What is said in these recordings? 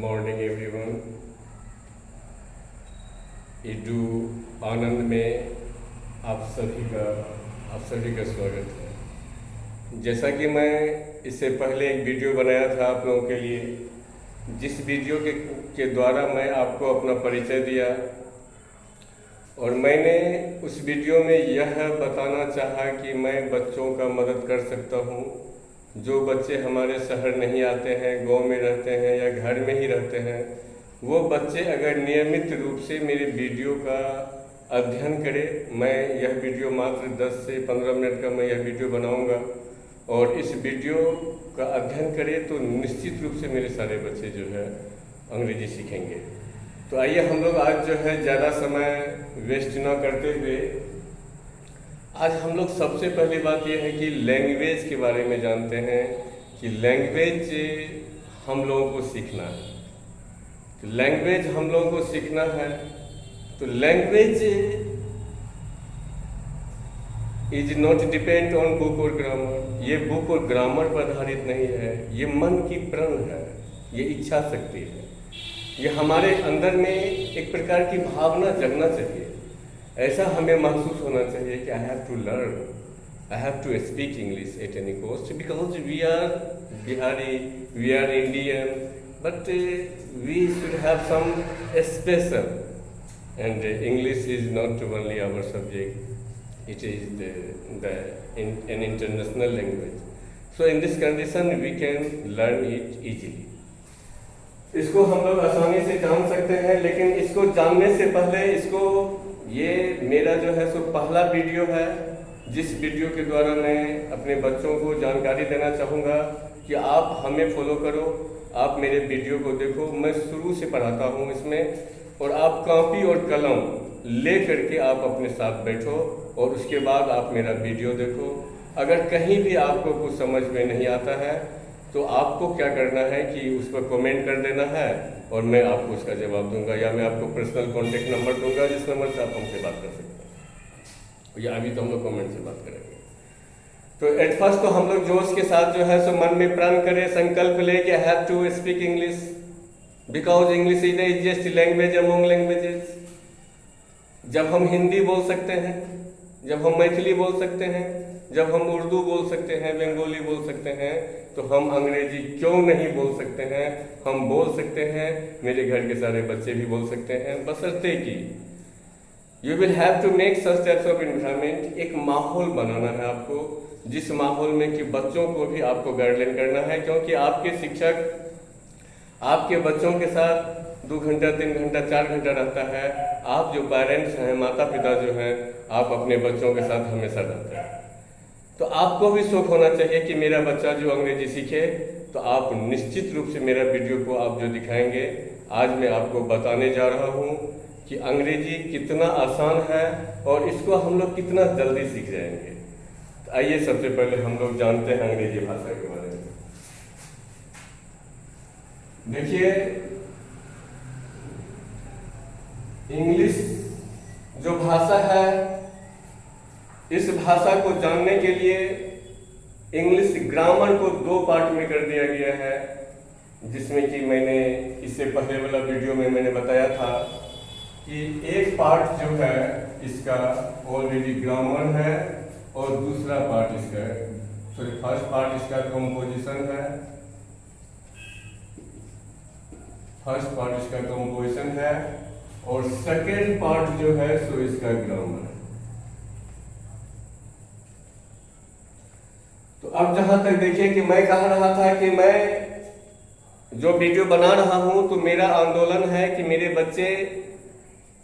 Morning everyone. Edu आनंद में आप सभी का स्वागत है। जैसा कि मैं इससे पहले एक वीडियो बनाया था आप लोगों के लिए, जिस वीडियो के द्वारा मैं आपको अपना परिचय दिया और मैंने उस वीडियो में यह बताना चाहा कि मैं बच्चों का मदद कर सकता हूँ। जो बच्चे हमारे शहर नहीं आते हैं, गांव में रहते हैं या घर में ही रहते हैं, वो बच्चे अगर नियमित रूप से मेरे वीडियो का अध्ययन करें, मैं यह वीडियो मात्र 10 से 15 मिनट का मैं यह वीडियो बनाऊंगा और इस वीडियो का अध्ययन करें तो निश्चित रूप से मेरे सारे बच्चे जो है अंग्रेजी सीखेंगे। तो आइए हम लोग आज जो है ज़्यादा समय वेस्ट ना करते हुए आज हम लोग सबसे पहली बात यह है कि लैंग्वेज के बारे में जानते हैं कि लैंग्वेज हम लोगों को सीखना है। तो लैंग्वेज हम लोगों को सीखना है तो language is not depend on book और ग्रामर। ये बुक और ग्रामर पर आधारित नहीं है, ये मन की प्रण है, ये इच्छा शक्ति है, ये हमारे अंदर में एक प्रकार की भावना जगना चाहिए। ऐसा हमें महसूस होना चाहिए कि I have to learn, I have to speak English at any cost because we are Bihari, we are Indian, but we should have some special and English is not only our subject, it is an international language. So in this condition we can learn it easily. इसको हम लोग आसानी से जान सकते हैं, लेकिन इसको जानने से पहले ये मेरा जो है सो पहला वीडियो है, जिस वीडियो के द्वारा मैं अपने बच्चों को जानकारी देना चाहूँगा कि आप हमें फॉलो करो, आप मेरे वीडियो को देखो। मैं शुरू से पढ़ाता हूँ इसमें और आप कॉपी और कलम ले करके आप अपने साथ बैठो और उसके बाद आप मेरा वीडियो देखो। अगर कहीं भी आपको कुछ समझ में नहीं आता है तो आपको क्या करना है कि उस पर कमेंट कर देना है और मैं आपको उसका जवाब दूंगा, या मैं आपको पर्सनल कॉन्टेक्ट नंबर दूंगा जिस नंबर से आप हमसे बात कर सकते हैं, या अभी तो हम लोग कमेंट से बात करेंगे। तो एट फर्स्ट तो हम लोग जोश के साथ जो है सो मन में प्रण करें, संकल्प ले कि I have to speak English because English is the easiest language among languages. जब हम हिंदी बोल सकते हैं, जब हम मैथिली बोल सकते हैं, जब हम उर्दू बोल सकते हैं, बंगाली बोल सकते हैं, तो हम अंग्रेजी क्यों नहीं बोल सकते हैं? हम बोल सकते हैं, मेरे घर के सारे बच्चे भी बोल सकते हैं, बशर्ते कि you will have to make such types of environment. एक माहौल बनाना है आपको, जिस माहौल में कि बच्चों को भी आपको गाइडलाइन करना है, क्योंकि आपके शिक्षक आपके बच्चों के साथ 2 घंटा 3 घंटा 4 घंटा रहता है। आप जो पेरेंट्स हैं, माता पिता जो हैं, आप अपने बच्चों के साथ हमेशा रहते हैं। तो आपको भी शौक होना चाहिए कि मेरा बच्चा जो अंग्रेजी सीखे, तो आप निश्चित रूप से मेरा वीडियो को आप जो दिखाएंगे, आज मैं आपको बताने जा रहा हूँ कि अंग्रेजी कितना आसान है और इसको हम लोग कितना जल्दी सीख जाएंगे। तो आइए सबसे पहले हम लोग जानते हैं अंग्रेजी भाषा के बारे में। देखिए, इंग्लिश जो भाषा है, इस भाषा को जानने के लिए इंग्लिश ग्रामर को 2 पार्ट में कर दिया गया है, जिसमें कि मैंने इससे पहले वाला वीडियो में मैंने बताया था कि एक पार्ट जो है इसका ऑलरेडी ग्रामर है और दूसरा पार्ट इसका फर्स्ट पार्ट इसका कंपोजिशन है, फर्स्ट पार्ट इसका कंपोजिशन है और सेकेंड पार्ट जो है सो इसका ग्रामर है। तो अब जहां तक देखिए कि मैं कह रहा था कि मैं जो वीडियो बना रहा हूं तो मेरा आंदोलन है कि मेरे बच्चे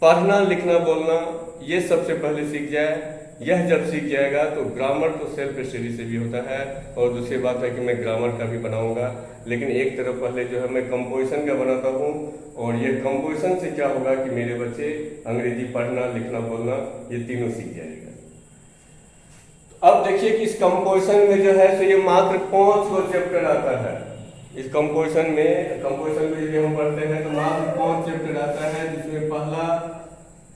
पढ़ना लिखना बोलना ये सबसे पहले सीख जाए। यह जब सीख जाएगा तो ग्रामर तो सेल्फ स्टडी से भी होता है और दूसरी बात है कि मैं ग्रामर का भी बनाऊंगा, लेकिन एक तरफ पहले जो है मैं कंपोजिशन का बनाता हूं और ये कंपोजिशन से क्या होगा कि मेरे बच्चे अंग्रेजी पढ़ना लिखना बोलना ये तीनों सीख जाएगा। अब देखिए कि इस कंपोजिशन में जो है तो ये मात्र 5 गो चैप्टर आता है। इस कंपोजिशन में यदि हम पढ़ते हैं तो मात्र 5 चैप्टर आता है, जिसमें पहला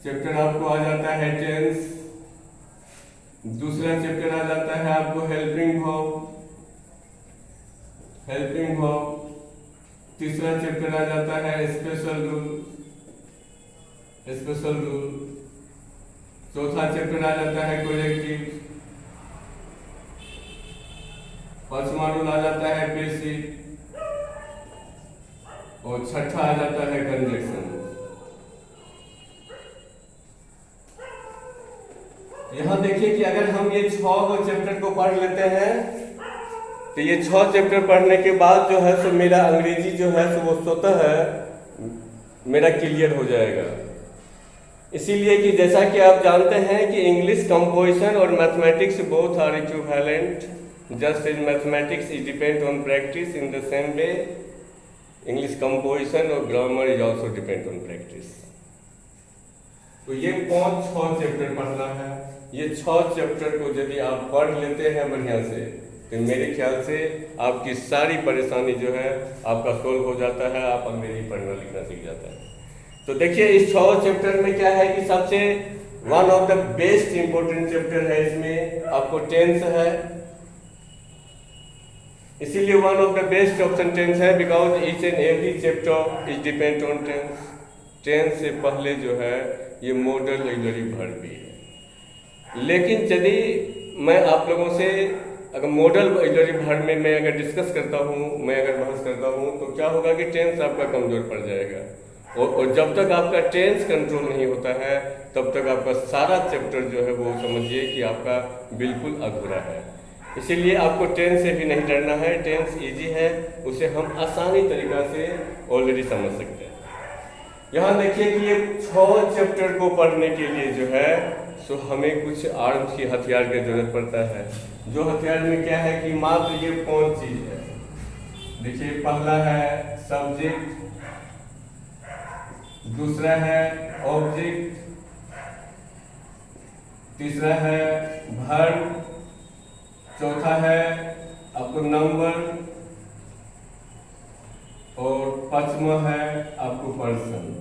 चैप्टर आपको आ जाता है टेंस, दूसरा चैप्टर आ जाता है आपको हेल्पिंग वर्ब, तीसरा चैप्टर आ जाता है स्पेशल रूल। चौथा चैप्टर आ जाता है कोलेक्टिव। पांचवा रूल आ जाता है बेसिक। और छठा आ जाता है कंजक्शन। यहाँ देखिए कि अगर हम ये 6 चैप्टर को पढ़ लेते हैं तो ये 6 चैप्टर पढ़ने के बाद जो है सो मेरा अंग्रेजी जो है सो वो स्वतः है मेरा क्लियर हो जाएगा। इसीलिए कि जैसा कि आप जानते हैं कि इंग्लिश कंपोजिशन और mathematics both are equivalent, just as mathematics is depend on practice in the same way English composition और grammar is also depend on practice. तो ये 5-6 चैप्टर पढ़ना है। ये 6 चैप्टर को यदि आप पढ़ लेते हैं बढ़िया से तो मेरे ख्याल से आपकी सारी परेशानी जो है आपका सोल्व हो जाता है, आप अंग्रेजी पढ़ना लिखना सीख जाता है। तो देखिए इस 6 चैप्टर में क्या है कि सबसे one of the best important chapter है, इसमें आपको टेंस है, इसीलिए one of the best option tense है because each and every chapter is depend on tense. Tense से पहले जो है ये मॉडल ऑक्सिलरी वर्ब भी है। लेकिन यदि मैं आप लोगों से अगर मॉडल ऑक्सिलरी वर्ब में मैं अगर डिस्कस करता हूँ, मैं अगर बहस करता हूँ तो क्या होगा कि टेंस आपका कमजोर पड़ जाएगा। और जब तक आपका टेंस कंट्रोल नहीं होता है तब तक आपका सारा चैप्टर जो है वो समझिए कि आपका बिल्कुल अधूरा है। इसीलिए आपको टेंस से भी नहीं डरना है, टेंस इजी है, उसे हम आसानी तरीका से ऑलरेडी समझ सकते हैं। यहाँ देखिए कि ये 6 चैप्टर को पढ़ने के लिए जो है सो हमें कुछ आर्म्स की हथियार की जरूरत पड़ता है। जो हथियार में क्या है कि मात्र ये 5 चीज है। देखिए पहला है सब्जेक्ट, दूसरा है ऑब्जेक्ट, तीसरा है वर्ब, चौथा है आपको नंबर और पांचवा है आपको पर्सन।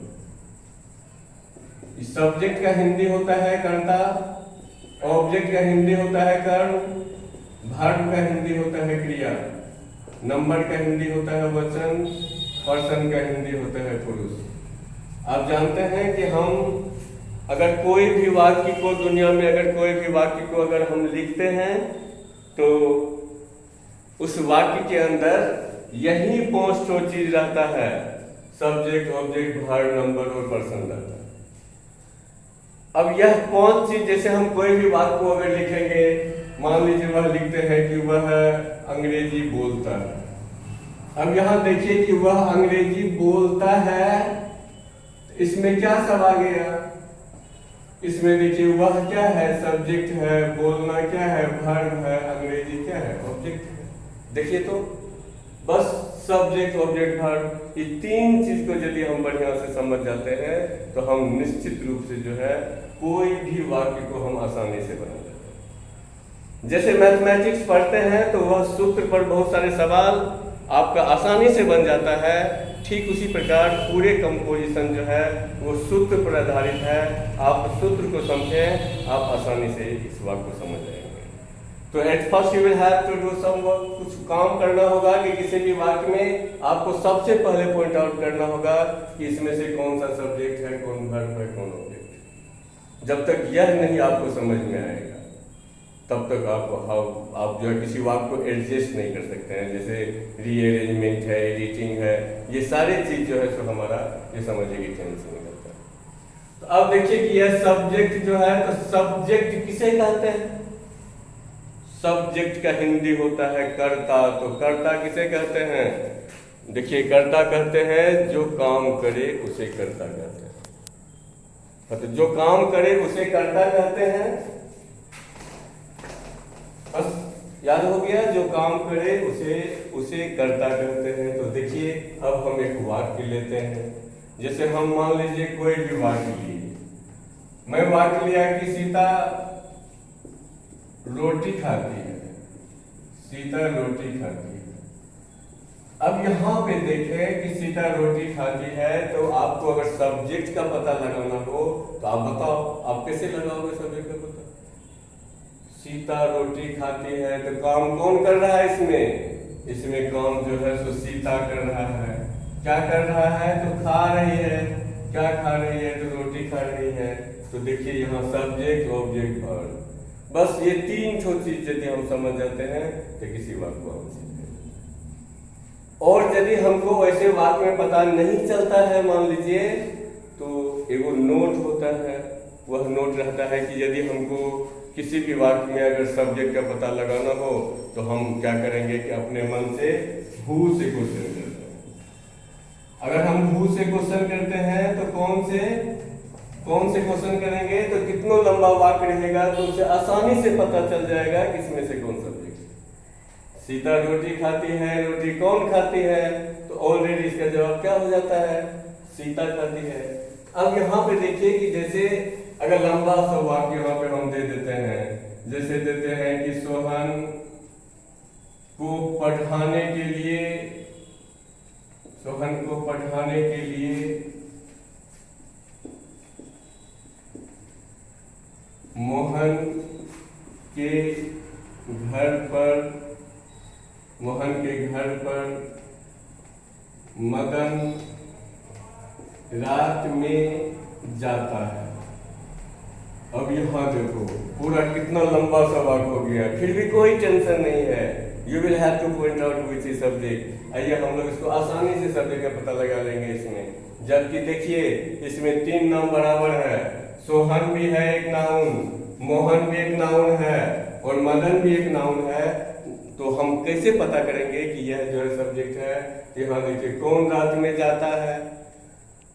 सब्जेक्ट का हिंदी होता है कर्ता, ऑब्जेक्ट का हिंदी होता है कर्म, वर्ब का हिंदी होता है क्रिया, नंबर का हिंदी होता है वचन, पर्सन का हिंदी होता है पुरुष। आप जानते हैं कि हम अगर कोई भी वाक्य को दुनिया में अगर कोई भी वाक्य को अगर हम लिखते हैं तो उस वाक्य के अंदर यही 5 चीज रहता है, सब्जेक्ट, ऑब्जेक्ट, वर्ब, नंबर और पर्सन रहता है। अब यह 5 चीज जैसे हम कोई भी वाक्य को अगर लिखेंगे, मान लीजिए वह लिखते हैं कि वह अंग्रेजी बोलता है। अब यहाँ देखिए कि वह अंग्रेजी बोलता है, इसमें क्या सब आ गया? इसमें देखिए वह क्या है, सब्जेक्ट है, बोलना क्या है, वर्ब है, अंग्रेजी क्या है, ऑब्जेक्ट है। देखिए तो बस सब्जेक्ट, ऑब्जेक्ट, वर्ब, ये 3 चीज को यदि हम बढ़िया से समझ जाते हैं तो हम निश्चित रूप से जो है कोई भी वाक्य को हम आसानी से बना लेते हैं। जैसे मैथमेटिक्स पढ़ते हैं तो वह सूत्र पर बहुत सारे सवाल आपका आसानी से बन जाता है, ठीक उसी प्रकार पूरे कंपोजिशन जो है वो सूत्र पर आधारित है। आप सूत्र को समझें, आप आसानी से इस वाक्य को समझ जाएंगे। तो at first you will have to do some work, कुछ काम करना होगा कि किसी भी वाक्य में आपको सबसे पहले पॉइंट आउट करना होगा कि इसमें से कौन सा सब्जेक्ट है, कौन वर्ब है, कौन ऑब्जेक्ट है। जब तक यह नहीं आपको समझ में आएगा तब तक आप जो है किसी वाक्य को एडजस्ट नहीं कर सकते हैं। जैसे रीअरेंजमेंट है, एडिटिंग है, ये सारी चीज जो है सो हमारा ये समझिए कि टेंस से निकलता है। तो अब देखिए कि यह सब्जेक्ट जो है, तो सब्जेक्ट किसे कहते हैं? सब्जेक्ट का हिंदी होता है कर्ता। तो कर्ता किसे कहते हैं? देखिए कर्ता कहते हैं जो काम करे उसे कर्ता कहते हैं। तो जो काम करे उसे कर्ता कहते हैं। बस याद हो गया, जो काम करे उसे कर्ता कहते हैं। तो देखिए अब हम एक वाक्य लेते हैं। जैसे हम मान लीजिए कोई भी वाक्य लिए, मैं वाक्य लिया कि सीता रोटी खाती है, सीता रोटी खाती है। अब यहाँ पे देखें कि सीता रोटी खाती है, तो आपको अगर सब्जेक्ट का पता लगाना हो तो आप बताओ, आप कैसे लगाओगे सब्जेक्ट का पता? सीता रोटी खाती है, तो काम कौन कर रहा है इसमें? इसमें काम जो है सो सीता कर रहा है। क्या कर रहा है? तो खा रही है। क्या खा रही है? तो रोटी खा रही है। तो देखिए यहाँ सब्जेक्ट ऑब्जेक्ट वर्ब, बस ये तीन ठो चीज यदि हम समझ जाते हैं तो किसी वाक्य को हम सीख लेते। और यदि हमको वैसे वाक्य में पता नहीं चलता है, मान लीजिए, तो एगो नोट होता है। वह नोट रहता है कि यदि हमको किसी भी वाक्य में अगर सब्जेक्ट का पता लगाना हो तो हम क्या करेंगे कि अपने मन से हु से क्वेश्चन करते हैं। अगर हम हु से क्वेश्चन करते हैं तो कौन से क्वेश्चन करेंगे? तो कितना लंबा वाक्य रहेगा तो उसे आसानी से पता चल जाएगा कि इसमें से कौन सब्जेक्ट। सीता रोटी खाती है, रोटी कौन खाती है? तो ऑलरेडी इसका जवाब क्या हो जाता है? सीता खाती है। अब यहाँ पे देखिए कि जैसे अगर लंबा सा वाक्य यहाँ पे हम दे देते हैं, जैसे देते हैं कि सोहन को पढ़ाने के लिए मोहन के घर पर मदन रात में जाता है। अब यहाँ देखो पूरा कितना लंबा सा वाक्य हो गया, फिर भी कोई टेंशन नहीं है। You will have two point out which is subject. आइए हम लोग इसको आसानी से सब्जेक्ट का पता लगा लेंगे इसमें। जबकि देखिए इसमें तीन नाम बराबर है, सोहन भी है एक नाउन, मोहन भी एक नाउन है और मदन भी एक नाउन है। तो हम कैसे पता करेंगे कि यह जो है सब्जेक्ट है? यहाँ देखिए कौन रात में जाता है,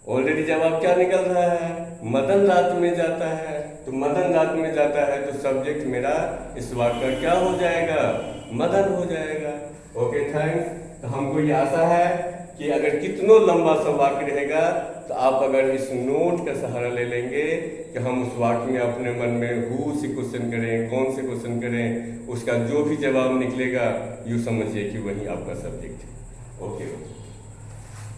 ऑलरेडी जवाब क्या निकल रहा है? मदन रात में जाता है। तो मदन रात में जाता है तो सब्जेक्ट मेरा इस वाक्य का क्या हो जाएगा? मदन हो जाएगा। Okay thanks. तो हमको ये आशा है कि अगर कितना लंबा सा वाक्य रहेगा तो आप अगर इस नोट का सहारा ले लेंगे कि हम उस वाक्य में अपने मन में हु से क्वेश्चन करें, कौन से क्वेश्चन करें, उसका जो भी जवाब निकलेगा यूँ समझिए कि वही आपका सब्जेक्ट है। Okay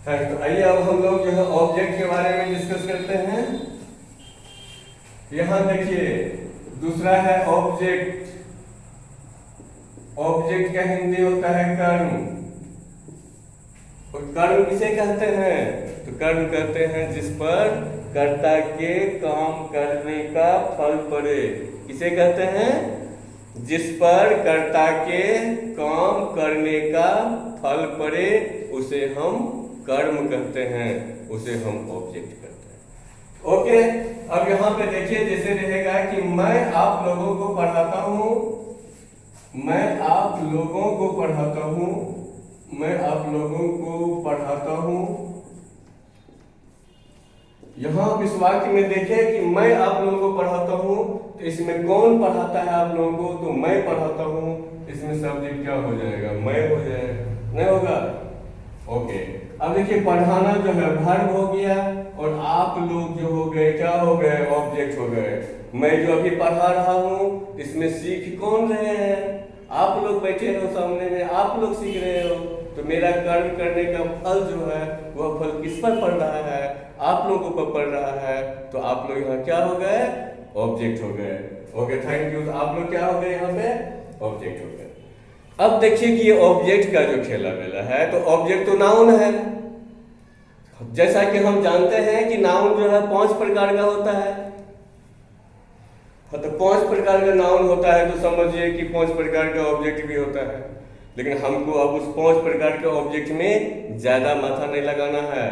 thank. तो आइए अब हम लोग जो है ऑब्जेक्ट के बारे में डिस्कस करते हैं। यहाँ देखिए दूसरा है ऑब्जेक्ट। ऑब्जेक्ट का हिंदी होता है कर्म। और कर्म किसे कहते हैं? तो कर्म कहते हैं जिस पर कर्ता के काम करने का फल पड़े। किसे कहते हैं? जिस पर कर्ता के काम करने का फल पड़े उसे हम कर्म कहते हैं, उसे हम ऑब्जेक्ट कहते हैं। ओके अब यहाँ पे देखिए जैसे रहेगा कि मैं आप लोगों को पढ़ाता हूँ, मैं आप लोगों को पढ़ाता हूँ, मैं आप लोगों को पढ़ाता हूँ। यहाँ इस वाक्य में देखें कि मैं आप लोगों को पढ़ाता हूँ, तो इसमें कौन पढ़ाता है आप लोगों को? तो मैं पढ़ाता हूँ। इसमें सब्जेक्ट क्या हो जाएगा? मैं हो जाएगा, नहीं होगा? ओके अब देखिए पढ़ाना जो है वर्ब हो गया और आप लोग जो हो गए क्या हो गए? ऑब्जेक्ट हो गए। मैं जो अभी पढ़ा रहा हूँ इसमें सीख कौन रहे हैं? आप लोग बैठे हो सामने में, आप लोग सीख रहे हो। तो मेरा कर्म करने का फल जो है वह फल किस पर पड़ रहा है? आप लोगों पर पड़ रहा है। तो आप लोग यहाँ क्या हो गए? ऑब्जेक्ट हो गए। Okay thank you. आप लोग क्या हो गए? यहाँ पे ऑब्जेक्ट हो गए। अब देखिए कि ये ऑब्जेक्ट का जो खेला मेला है, तो ऑब्जेक्ट तो नाउन है। जैसा कि हम जानते हैं कि नाउन जो है 5 प्रकार का होता है। तो 5 प्रकार का नाउन होता है तो समझिए कि 5 प्रकार का ऑब्जेक्ट भी होता है। लेकिन हमको अब उस 5 प्रकार के ऑब्जेक्ट में ज्यादा माथा नहीं लगाना है।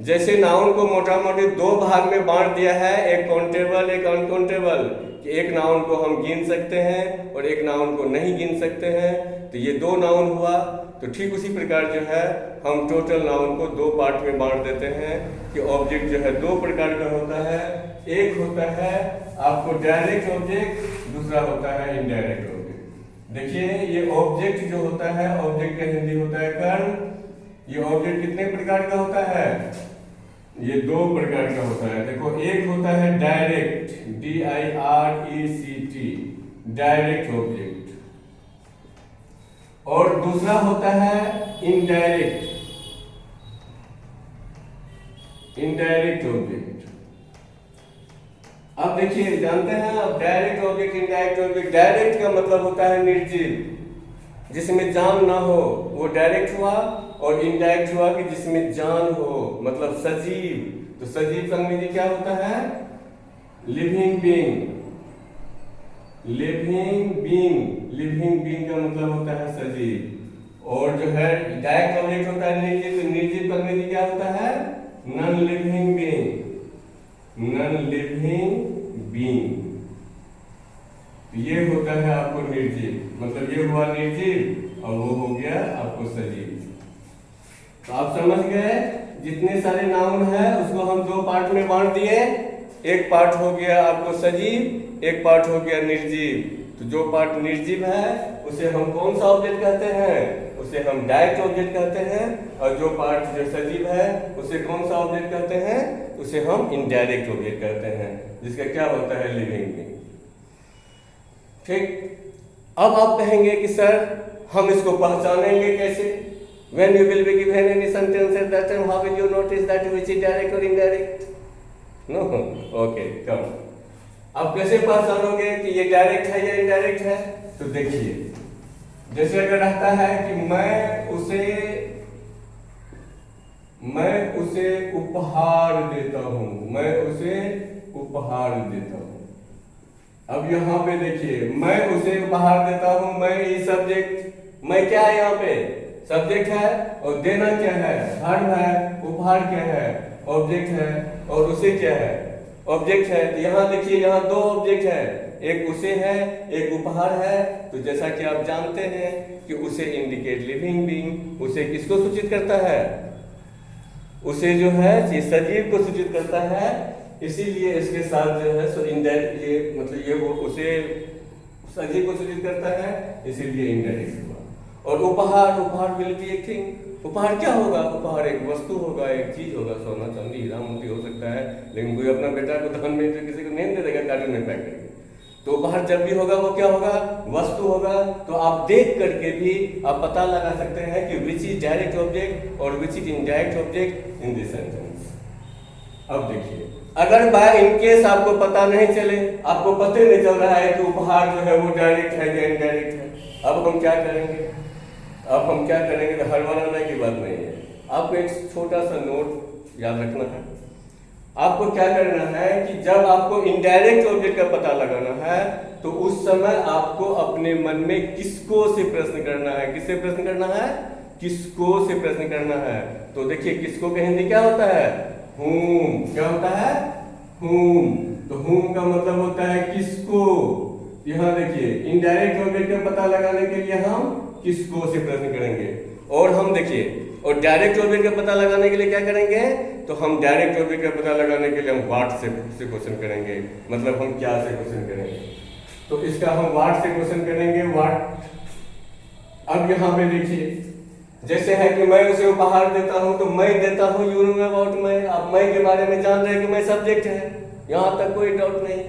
जैसे नाउन को मोटा मोटी 2 भाग में बांट दिया है, एक काउंटेबल एक अनकाउंटेबल, कि एक नाउन को हम गिन सकते हैं और एक नाउन को नहीं गिन सकते हैं। तो ये 2 नाउन हुआ। तो ठीक उसी प्रकार जो है हम टोटल नाउन को 2 पार्ट में बांट देते हैं कि ऑब्जेक्ट जो है 2 प्रकार का होता है। एक होता है आपको डायरेक्ट ऑब्जेक्ट, दूसरा होता है इनडायरेक्ट ऑब्जेक्ट। देखिए ये ऑब्जेक्ट जो होता है, ऑब्जेक्ट का हिंदी होता है कर्म। ये ऑब्जेक्ट कितने प्रकार का होता है? ये 2 प्रकार का होता है। देखो एक होता है डायरेक्ट, DIRECT, डायरेक्ट ऑब्जेक्ट, और दूसरा होता है इनडायरेक्ट, इनडायरेक्ट ऑब्जेक्ट। अब देखिए जानते हैं आप direct object, indirect object. Direct का मतलब होता है निर्जीव, जिसमें जान ना हो वो डायरेक्ट हुआ, और इनडायरेक्ट हुआ कि जिसमें जान हो, मतलब सजीव। तो सजीव का अंग्रेजी क्या होता है? Living being. Living being, living being का मतलब होता है सजीव। और जो है डायरेक्ट ऑब्जेक्ट होता है निर्जीव, तो निर्जीव का अंग्रेजी क्या होता है? Non living being. Non living being, ये होता है आपको निर्जीव, मतलब ये हुआ निर्जीव और वो हो गया आपको सजीव। तो आप समझ गए, जितने सारे नाउन है उसको हम दो पार्ट में बांट दिए। एक पार्ट हो गया आपको सजीव, एक पार्ट हो गया निर्जीव। तो जो पार्ट निर्जीव है उसे हम कौन सा ऑब्जेक्ट कहते हैं? उसे हम डायरेक्ट ऑब्जेक्ट कहते हैं। और जो पार्ट जो सजीव है उसे कौन सा ऑब्जेक्ट कहते हैं? उसे हम इनडायरेक्ट ऑब्जेक्ट कहते हैं, जिसका क्या होता है? Living being. ठीक, अब आप कहेंगे कि सर हम इसको पहचानेंगे कैसे? When you will be given any sentence at that time, how will you notice that which is direct or indirect? No? Okay, come. अब कैसे पहचानोगे कि ये डायरेक्ट है या इनडायरेक्ट है? तो देखिए, जैसे अगर रहता है कि मैं उसे उपहार देता हूं, मैं उसे उपहार देता हूं। अब यहाँ पे देखिए, मैं उसे उपहार देता हूं, मैं ये सब्जेक्ट, मैं क्या है यहाँ पे? सब्जेक्ट है, और देना क्या है? वर्ब है। उपहार क्या है? ऑब्जेक्ट है। और उसे क्या है? ऑब्जेक्ट है। तो यहाँ देखिए, यहाँ दो ऑब्जेक्ट है, एक उसे है, एक उपहार है। तो जैसा कि आप जानते हैं कि उसे इंडिकेट लिविंग बीइंग, उसे किसको सूचित करता है? उसे जो है सजीव को सूचित करता है। इसीलिए इसके साथ जो है सो इनडायरेक्ट, ये मतलब ये वो उसे सजीव को सूचित करता है, इसीलिए इनडायरेक्ट हुआ। और उपहार, उपहार विल बी ए थिंग। उपहार क्या होगा? उपहार एक वस्तु होगा, एक चीज होगा, सोना चांदी हीरा मोती हो सकता है, लेकिन कोई अपना बेटा को धन में तो किसी को नहीं दे देगा कार्टून में पैक करके। तो उपहार जब भी होगा वो क्या होगा? वस्तु होगा। तो आप देख करके भी आप पता लगा सकते हैं कि विच इज डायरेक्ट ऑब्जेक्ट और which is indirect object in this sentence. अब देखिए, अगर बाय इनकेस आपको पता नहीं चले, आपको पता नहीं चल रहा है कि उपहार जो है वो डायरेक्ट है या इनडायरेक्ट है, अब हम क्या करेंगे? अब हम क्या करेंगे? तो हड़बड़ाने की बात नहीं है। आपको एक छोटा सा नोट याद रखना है। आपको क्या करना है कि जब आपको इनडायरेक्ट ऑब्जेक्ट का पता लगाना है, तो उस समय आपको अपने मन में किसको से प्रश्न करना है। किससे प्रश्न करना है? किसको से प्रश्न करना है। तो देखिए, किसको का हिंदी क्या होता है? whom। क्या होता है? whom। तो whom का मतलब होता है किसको। यहाँ देखिए, इनडायरेक्ट ऑब्जेक्ट का पता लगाने के लिए हम किसको से प्रश्न करेंगे। और हम देखिए, और डायरेक्ट ऑब्जेक्ट का पता लगाने के लिए क्या करेंगे? तो हम डायरेक्ट ऑब्जेक्ट का पता लगाने के लिए हम व्हाट से क्वेश्चन करेंगे, मतलब हम क्या से क्वेश्चन करेंगे। तो इसका हम व्हाट से क्वेश्चन करेंगे, व्हाट। अब यहाँ पे देखिए, जैसे है कि मैं उसे उपहार देता हूं, तो मैं देता हूं, यू नो अबाउट मैं। आप मैं के बारे में जान रहे हैं कि मैं सब्जेक्ट है, यहां तक कोई डाउट नहीं।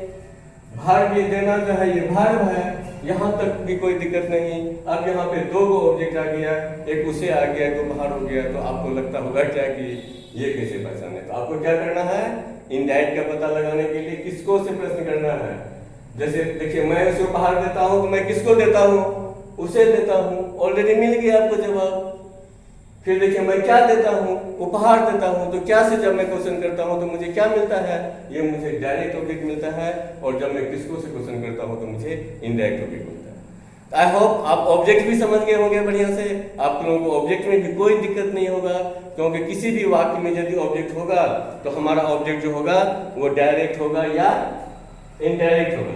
वर्ब ये देना जो है ये वर्ब है, यहां तक भी कोई दिक्कत नहीं। अब यहाँ पे दो गो ऑब्जेक्ट आ गया, एक उसे आ गया, एक उपहार हो गया। तो आपको लगता होगा क्या कि ये कैसे पहचाने? तो आपको क्या करना है? इनडायरेक्ट का पता लगाने के लिए किसको से प्रश्न करना है। जैसे देखिए, मैं उसे उपहार देता हूं, तो मैं किसको देता हूं? उसे देता हूं। ऑलरेडी मिल गया आपको जवाब। फिर देखिए, मैं क्या देता हूं? उपहार देता हूं। तो क्या से जब मैं क्वेश्चन करता हूं तो मुझे क्या मिलता है? ये मुझे डायरेक्ट ऑब्जेक्ट मिलता है। और जब मैं किसको से क्वेश्चन करता हूं तो मुझे इनडायरेक्ट ऑब्जेक्ट मिलता है। आई होप आप ऑब्जेक्ट भी समझ गए होंगे बढ़िया से। आप लोगों को ऑब्जेक्ट में भी कोई दिक्कत नहीं होगा, क्योंकि किसी भी वाक्य में यदि ऑब्जेक्ट होगा तो हमारा ऑब्जेक्ट जो होगा वो डायरेक्ट होगा या इनडायरेक्ट होगा।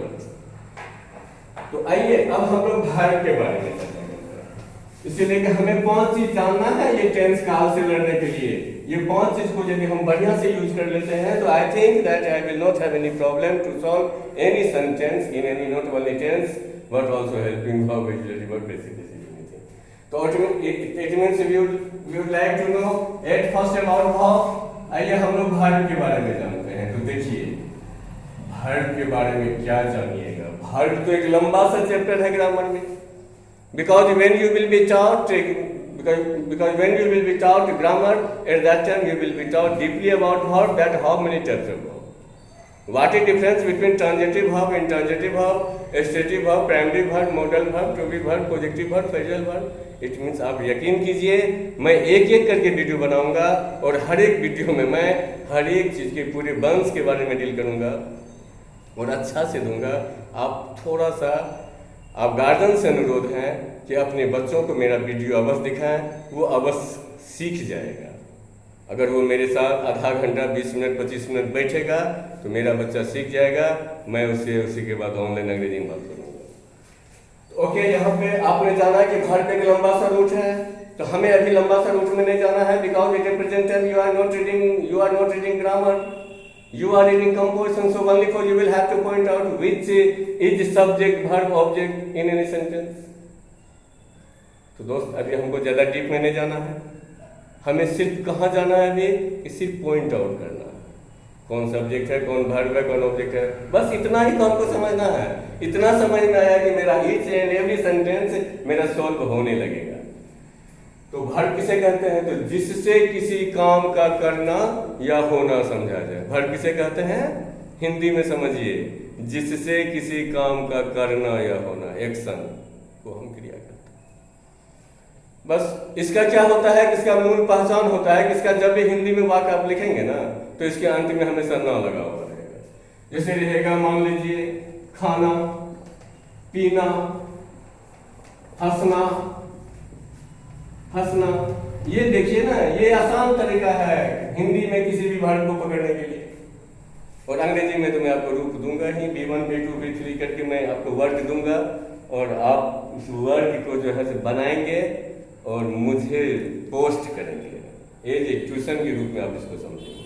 तो आइए अब हम लोग वर्ब के बारे में चर्चा करते हैं। इसीलिए कि हमें 5 चीज जानना है ये टेंस काल से लड़ने के लिए। ये 5 चीज को यदि हम बढ़िया से यूज कर लेते हैं तो I think that I will not have any problem to solve any sentence in any not only tense but also helping vocabulary word basic anything. तो it means we would like to know at first about verb. आइए हम लोग verb के बारे में जानते हैं। तो देखिए, वर्ब के बारे में क्या जानिएगा। वर्ब तो एक लंबा सा चैप्टर है ग्रामर में, because when you will be taught when you will be taught grammar, at that time you will be taught deeply about verb, that how many types of verb. What is difference between transitive verb, intransitive verb, stative verb, primary verb, modal verb, to be verb, positive verb, phrasal verb. It means आप यकीन कीजिए मैं एक एक करके video बनाऊंगा और हर एक वीडियो में मैं हर एक चीज़ के पूरे वंश के बारे में डील करूंगा और अच्छा से दूंगा। आप थोड़ा सा आप गार्जियन से अनुरोध है कि अपने बच्चों को मेरा वीडियो अवश्य दिखाएं, वो अवश्य सीख जाएगा। अगर वो मेरे साथ आधा घंटा 20 मिनट 25 मिनट बैठेगा तो मेरा बच्चा सीख जाएगा, मैं उससे उसी के बाद ऑनलाइन अंग्रेजी में बात करूँगा। ओके, यहाँ पे आपने जाना कि घर पे एक लंबा सा रूट है, तो हमें अभी लंबा सा रूट में नहीं जाना है, because it represented you are not reading grammar, you are reading composition, so only for you will have to point out which is the subject, verb, object in any sentence. तो दोस्त अभी हमको ज़्यादा deep में नहीं जाना है, हमें सिर्फ कहाँ जाना है अभी कि सिर्फ पॉइंट आउट करना है, कौन सब्जेक्ट है, कौन वर्ब है, कौन ऑब्जेक्ट है, बस इतना ही तो हमको समझना है। इतना समझ में आया कि मेरा ईच एंड एवरी सेंटेंस मेरा सॉल्व होने लगेगा। तो वर्ब किसे कहते हैं? तो जिससे किसी काम का करना या होना समझा जाए। वर्ब किसे कहते हैं? हिंदी में समझिए, जिससे किसी काम का करना या होना, एक्शन को हम क्रिया कहते हैं। बस इसका क्या होता है, इसका मूल पहचान होता है कि इसका जब भी हिंदी में वाक्य आप लिखेंगे ना तो इसके अंत में हमेशा ना लगा हुआ रहेगा। जैसे रहेगा, मान लीजिए खाना, पीना, हंसना, हंसना। ये देखिए ना, ये आसान तरीका है हिंदी में किसी भी वर्ड को पकड़ने के लिए। और अंग्रेजी में तो मैं आपको रूप दूंगा ही, B1 B2 B3 करके मैं आपको वर्ड दूंगा और आप उस वर्ड को जो है से बनाएंगे और मुझे पोस्ट करेंगे एज ए ट्यूशन के रूप में, आप इसको समझेंगे।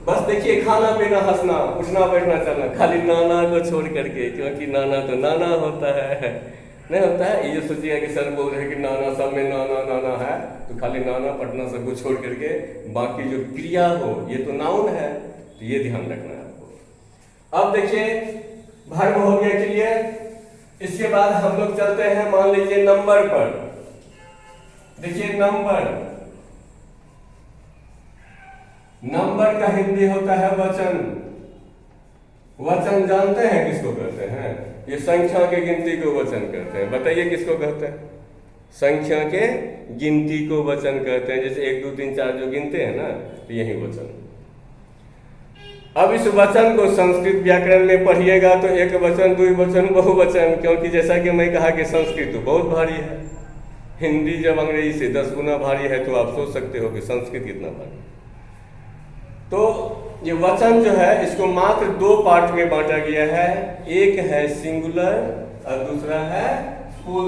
बस देखिए, खाना पीना हंसना, उठना बैठना चलना, खाली नाना को छोड़ करके, क्योंकि नाना तो नाना होता है, नहीं होता है। ये सोचिएगा कि सर बोल रहे हैं कि नाना, सब में नाना नाना है, तो खाली नाना पढ़ना सबको छोड़ करके बाकी जो क्रिया हो ये तो नाउन है, तो ये ध्यान रखना है आपको। अब देखिए वर्ब हो गया क्लियर। इसके बाद हम लोग चलते हैं, मान लीजिए नंबर पर। देखिए नंबर, नंबर का हिंदी होता है वचन। वचन जानते हैं किसको कहते हैं? ये संख्या के गिनती को वचन कहते हैं। बताइए किसको कहते हैं? संख्या के गिनती को वचन कहते हैं। जैसे 1 2 3 4 जो गिनते हैं ना, तो यही वचन। अब इस वचन को संस्कृत व्याकरण में पढ़िएगा तो एक वचन, द्विवचन, बहुवचन, क्योंकि जैसा कि मैं कहा कि संस्कृत तो बहुत भारी है। हिंदी जब अंग्रेजी से 10 गुना भारी है तो आप सोच सकते हो कि संस्कृत कितना भारी। तो ये वचन जो है इसको मात्र 2 पार्ट में बांटा गया है, एक है सिंगुलर और दूसरा है